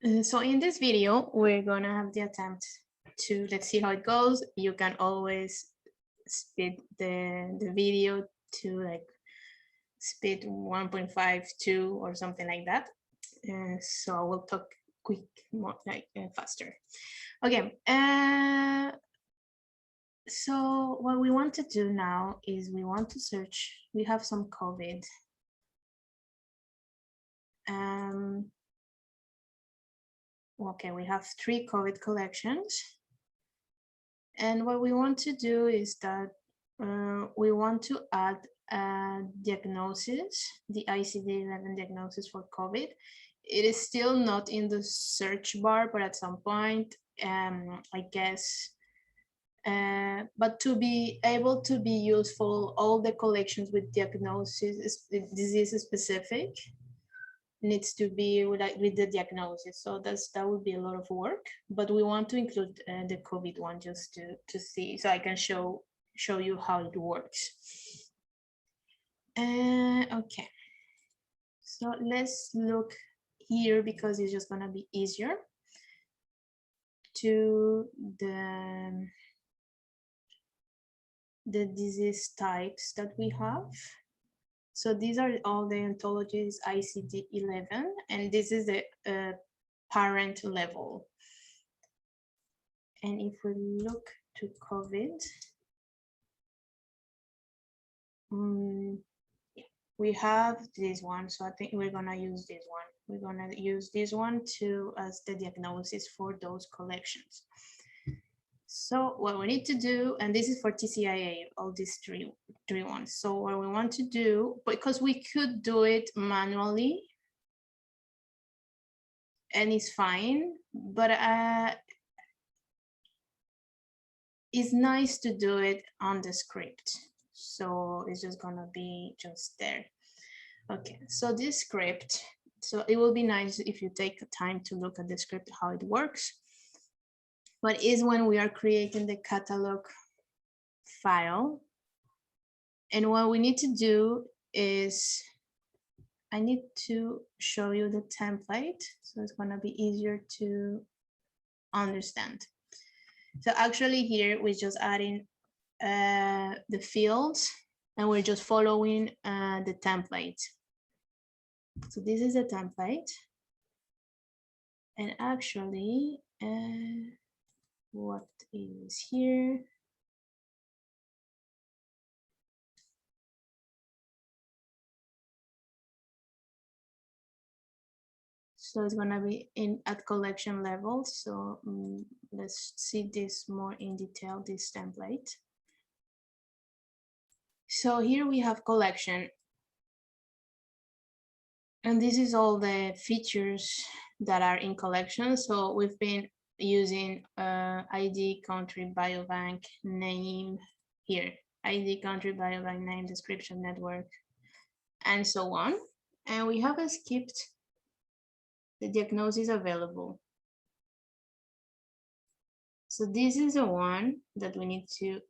So in this video, we're gonna have the attempt to, let's see how it goes. You can always speed the video to like speed 1.5, 2 or something like that. So we'll talk quick, more like faster. Okay. So what we want to do now is we want to search, we have some COVID. Okay, we have 3 COVID collections. And what we want to do is that we want to add a diagnosis, the ICD-11 diagnosis for COVID. It is still not in the search bar, but at some point, I guess, but to be able to be useful, all the collections with diagnosis, disease specific, needs to be with the diagnosis. So that would be a lot of work, but we want to include the COVID one just to see, so I can show you how it works. Okay, so let's look here because it's just gonna be easier to the disease types that we have. So these are all the ontologies ICD-11, and this is the parent level. And if we look to COVID, we have this one. So I think we're gonna use this one. We're gonna use this one as the diagnosis for those collections. So what we need to do, and this is for TCIA, all these three ones. So what we want to do, because we could do it manually, and it's fine, but it's nice to do it on the script. So it's just gonna be just there. Okay, so this script, so it will be nice if you take the time to look at the script, how it works. But is when we are creating the catalog file. And what we need to do is, I need to show you the template, so it's gonna be easier to understand. So actually here we're just adding the fields, and we're just following the template. So this is a template, and actually what is here? So it's gonna be at collection level. So let's see this more in detail, this template. So here we have collection. And this is all the features that are in collection. So we've been using ID, country, biobank, name here, ID, country, biobank, name, description, network, and so on. And we have skipped the diagnosis available. So this is the one that we need to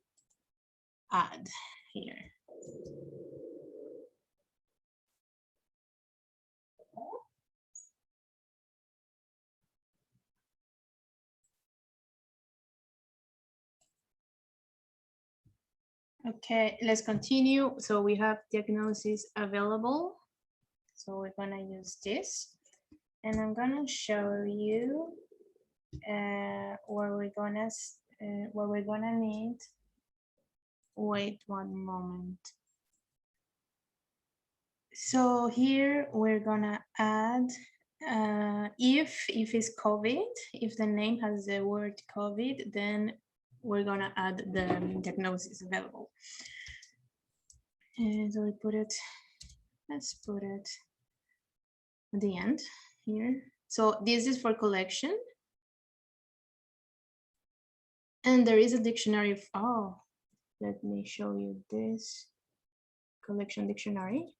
add here. Okay, let's continue. So we have diagnosis available. So we're gonna use this, and I'm gonna show you what we're gonna need. Wait one moment. So here we're gonna add if it's COVID, if the name has the word COVID, then we're gonna add the diagnosis available. And so we put it, let's put it at the end here. So this is for collection. And there is a dictionary of, oh, let me show you this collection dictionary.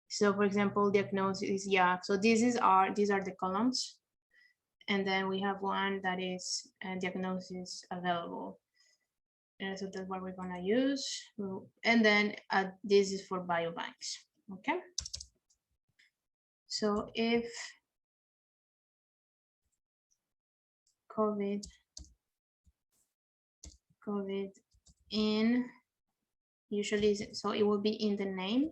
So for example, diagnosis, yeah. So these are the columns. And then we have one that is diagnosis available. And so that's what we're gonna use. And then this is for biobanks, okay? So if COVID in, usually, so it will be in the name,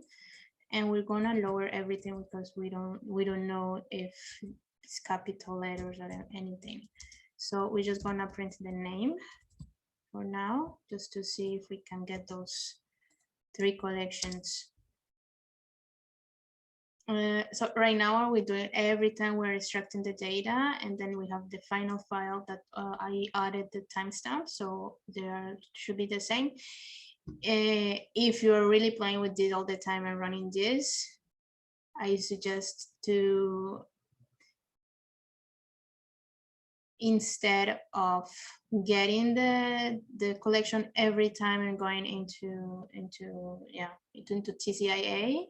and we're gonna lower everything because we don't know if it's capital letters or anything. So we're just gonna print the name for now, just to see if we can get those 3 collections. So right now we're doing every time we're extracting the data, and then we have the final file that I added the timestamp, so there should be the same. If you're really playing with this all the time and running this, I suggest to, instead of getting the collection every time and going into TCIA,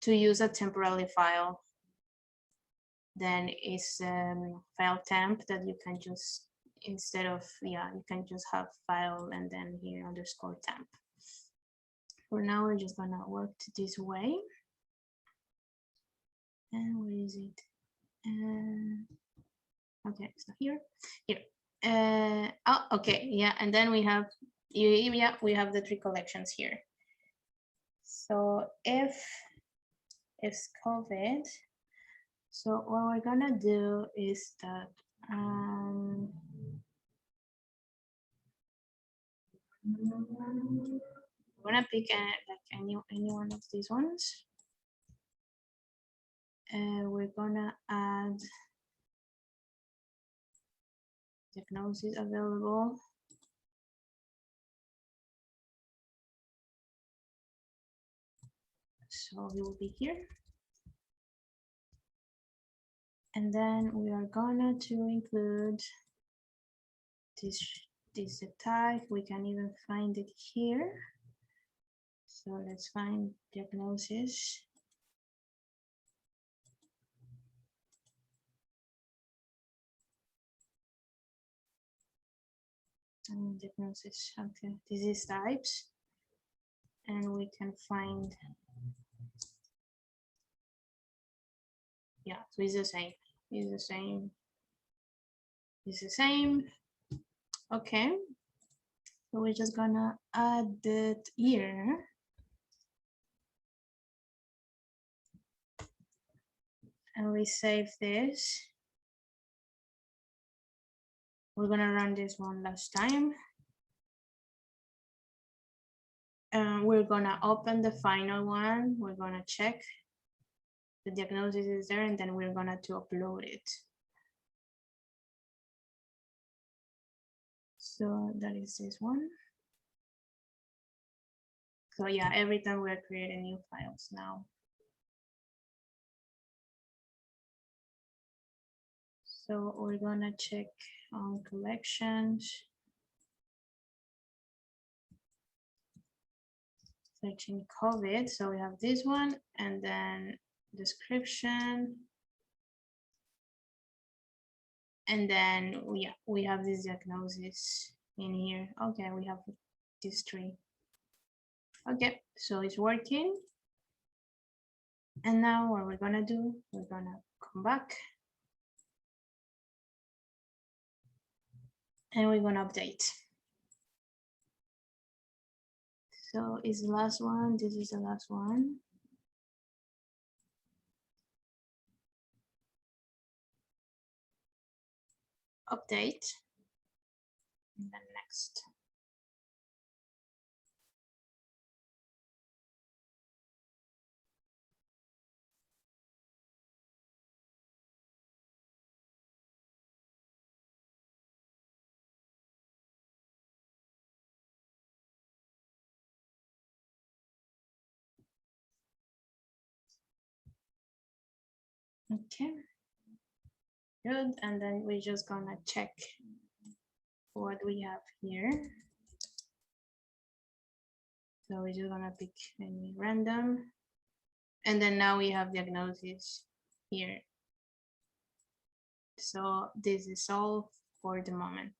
to use a temporary file. Then it's file temp that you can just, instead of, you can just have file and then here underscore temp. For now, we're just gonna work this way. And where is it? Okay, so here. Oh, okay, yeah, and then we have, we have the 3 collections here. So if it's COVID, so what we're gonna do is that I'm gonna pick like any one of these ones. We're gonna add diagnosis available. So it will be here. And then we are gonna to include this tag. We can even find it here. So let's find diagnosis. And diagnosis, okay, disease types. And we can find, yeah, so it's the same. It's the same. It's the same. Okay. So we're just gonna add it here. And we save this. We're gonna run this one last time. We're gonna open the final one. We're gonna check the diagnosis is there, and then we're gonna to upload it. So that is this one. So yeah, every time we're creating new files now. So we're gonna check on collections. Searching COVID. So we have this one, and then description. And then we have this diagnosis in here. Okay, we have these 3. Okay, so it's working. And now what we're gonna do, we're gonna come back. And we're gonna update. So it's the last one, this is the last one. Update, and then next. Okay, good, and then we're just gonna check what we have here. So we're just gonna pick any random. And then now we have diagnosis here. So this is all for the moment.